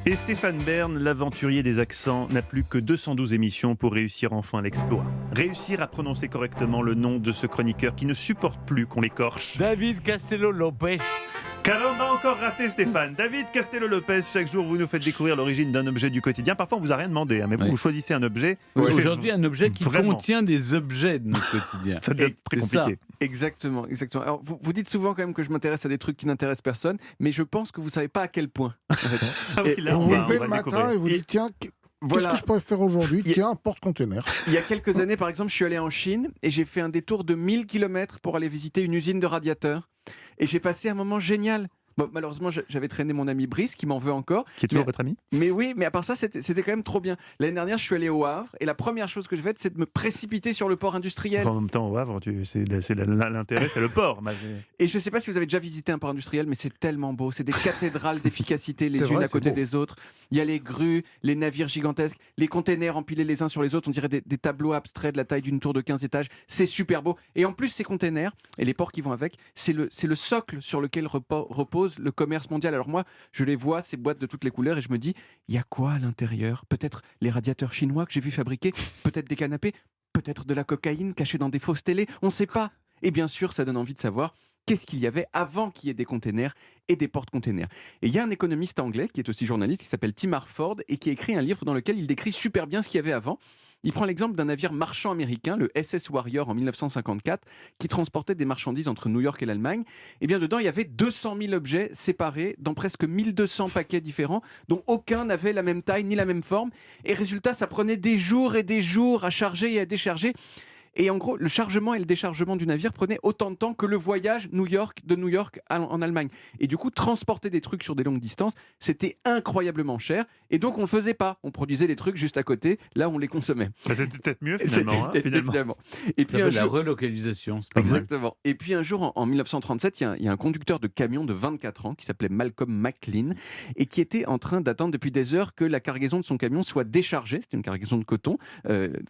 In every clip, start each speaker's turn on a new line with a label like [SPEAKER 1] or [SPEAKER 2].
[SPEAKER 1] Et Stéphane Bern, l'aventurier des accents, n'a plus que 212 émissions pour réussir enfin l'exploit. Réussir à prononcer correctement le nom de ce chroniqueur qui ne supporte plus qu'on l'écorche.
[SPEAKER 2] David Castello-Lopez.
[SPEAKER 1] Car on a encore raté Stéphane. David Castello-Lopez, chaque jour vous nous faites découvrir l'origine d'un objet du quotidien. Parfois on vous a rien demandé, mais
[SPEAKER 2] Oui.
[SPEAKER 1] vous choisissez un objet.
[SPEAKER 2] Aujourd'hui, un objet qui
[SPEAKER 1] Vraiment.
[SPEAKER 2] contient des objets de notre quotidien.
[SPEAKER 1] Ça doit être très
[SPEAKER 2] C'est ça.
[SPEAKER 1] compliqué.
[SPEAKER 3] Exactement. Alors, vous dites souvent quand même que je m'intéresse à des trucs qui n'intéressent personne, mais je pense que vous savez pas à quel point.
[SPEAKER 1] Ah oui,
[SPEAKER 3] Et
[SPEAKER 1] là,
[SPEAKER 4] Vous
[SPEAKER 1] on
[SPEAKER 4] vous
[SPEAKER 1] va
[SPEAKER 4] levez le
[SPEAKER 1] le
[SPEAKER 4] matin
[SPEAKER 1] découvrir.
[SPEAKER 4] et vous dites tiens, qu'est-ce que je pourrais faire aujourd'hui?
[SPEAKER 3] Il y a-
[SPEAKER 4] Tiens, un porte-container.
[SPEAKER 3] Il y a quelques années, par exemple, je suis allé en Chine et j'ai fait un détour de 1000 km pour aller visiter une usine de radiateurs. Et j'ai passé un moment génial. Bon, malheureusement, j'avais traîné mon ami Brice qui m'en veut encore.
[SPEAKER 1] Qui est toujours
[SPEAKER 3] Mais-
[SPEAKER 1] votre ami?
[SPEAKER 3] Mais oui, mais à part ça, c'était quand même trop bien. L'année dernière, je suis allé au Havre et la première chose que j'ai faite, c'est de me précipiter sur le port industriel.
[SPEAKER 1] En même temps, au Havre, l'intérêt, c'est le port.
[SPEAKER 3] Et je ne sais pas si vous avez déjà visité un port industriel, mais c'est tellement beau. C'est des cathédrales d'efficacité les
[SPEAKER 4] C'est
[SPEAKER 3] unes
[SPEAKER 4] vrai,
[SPEAKER 3] à côté
[SPEAKER 4] c'est beau.
[SPEAKER 3] des autres. Il y a les grues, les navires gigantesques, les containers empilés les uns sur les autres. On dirait des tableaux abstraits de la taille d'une tour de 15 étages. C'est super beau. Et en plus, ces containers et les ports qui vont avec, c'est le socle sur lequel repose le commerce mondial. Alors moi, je les vois, ces boîtes de toutes les couleurs, et je me dis, il y a quoi à l'intérieur? Peut-être les radiateurs chinois que j'ai vu fabriquer, peut-être des canapés, peut-être de la cocaïne cachée dans des fausses télés, on ne sait pas. Et bien sûr, ça donne envie de savoir qu'est-ce qu'il y avait avant qu'il y ait des containers et des porte-containers. Et il y a un économiste anglais qui est aussi journaliste qui s'appelle Tim Harford et qui a écrit un livre dans lequel il décrit super bien ce qu'il y avait avant. Il prend l'exemple d'un navire marchand américain, le SS Warrior en 1954, qui transportait des marchandises entre New York et l'Allemagne. Et bien dedans, il y avait 200 000 objets séparés dans presque 1200 paquets différents, dont aucun n'avait la même taille ni la même forme. Et résultat, ça prenait des jours et des jours à charger et à décharger. Et en gros, le chargement et le déchargement du navire prenaient autant de temps que le voyage de New York en Allemagne. Et du coup, transporter des trucs sur des longues distances, c'était incroyablement cher. Et donc, on ne le faisait pas. On produisait des trucs juste à côté. Là, on les consommait.
[SPEAKER 1] C'était peut-être mieux
[SPEAKER 3] C'était
[SPEAKER 1] finalement.
[SPEAKER 3] finalement. Et
[SPEAKER 2] Ça
[SPEAKER 3] puis un
[SPEAKER 2] s'appelle la
[SPEAKER 3] jour,
[SPEAKER 2] relocalisation. C'est pas mal.
[SPEAKER 3] exactement. Et puis un jour, en 1937, il y a un conducteur de camion de 24 ans qui s'appelait Malcolm McLean et qui était en train d'attendre depuis des heures que la cargaison de son camion soit déchargée. C'était une cargaison de coton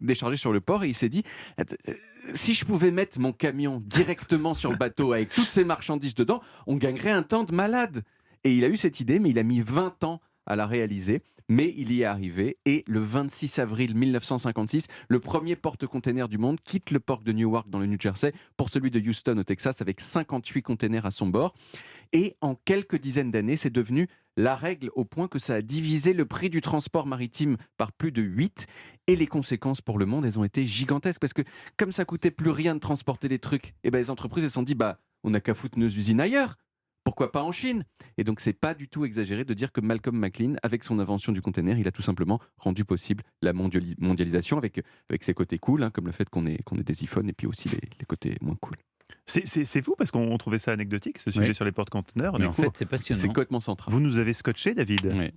[SPEAKER 3] déchargée sur le port. Et il s'est dit, si je pouvais mettre mon camion directement sur le bateau avec toutes ces marchandises dedans, on gagnerait un temps de malade. Et il a eu cette idée, mais il a mis 20 ans à la réaliser. Mais il y est arrivé et le 26 avril 1956, le premier porte-container du monde quitte le port de Newark dans le New Jersey pour celui de Houston au Texas avec 58 containers à son bord. Et en quelques dizaines d'années, c'est devenu la règle au point que ça a divisé le prix du transport maritime par plus de 8. Et les conséquences pour le monde, elles ont été gigantesques parce que comme ça coûtait plus rien de transporter des trucs, et ben les entreprises elles se sont dit on n'a qu'à foutre nos usines ailleurs. Pourquoi pas en Chine? Et donc, c'est pas du tout exagéré de dire que Malcolm McLean, avec son invention du container, il a tout simplement rendu possible la mondialisation avec ses côtés cool, comme le fait qu'on ait des iPhones et puis aussi les côtés moins cool.
[SPEAKER 1] C'est fou parce qu'on trouvait ça anecdotique, ce sujet
[SPEAKER 2] Oui.
[SPEAKER 1] sur les porte-conteneurs.
[SPEAKER 2] Mais
[SPEAKER 1] Du
[SPEAKER 2] en
[SPEAKER 1] coup,
[SPEAKER 2] fait, c'est passionnant.
[SPEAKER 3] C'est complètement central.
[SPEAKER 1] vous nous avez scotché, David.
[SPEAKER 2] Ouais.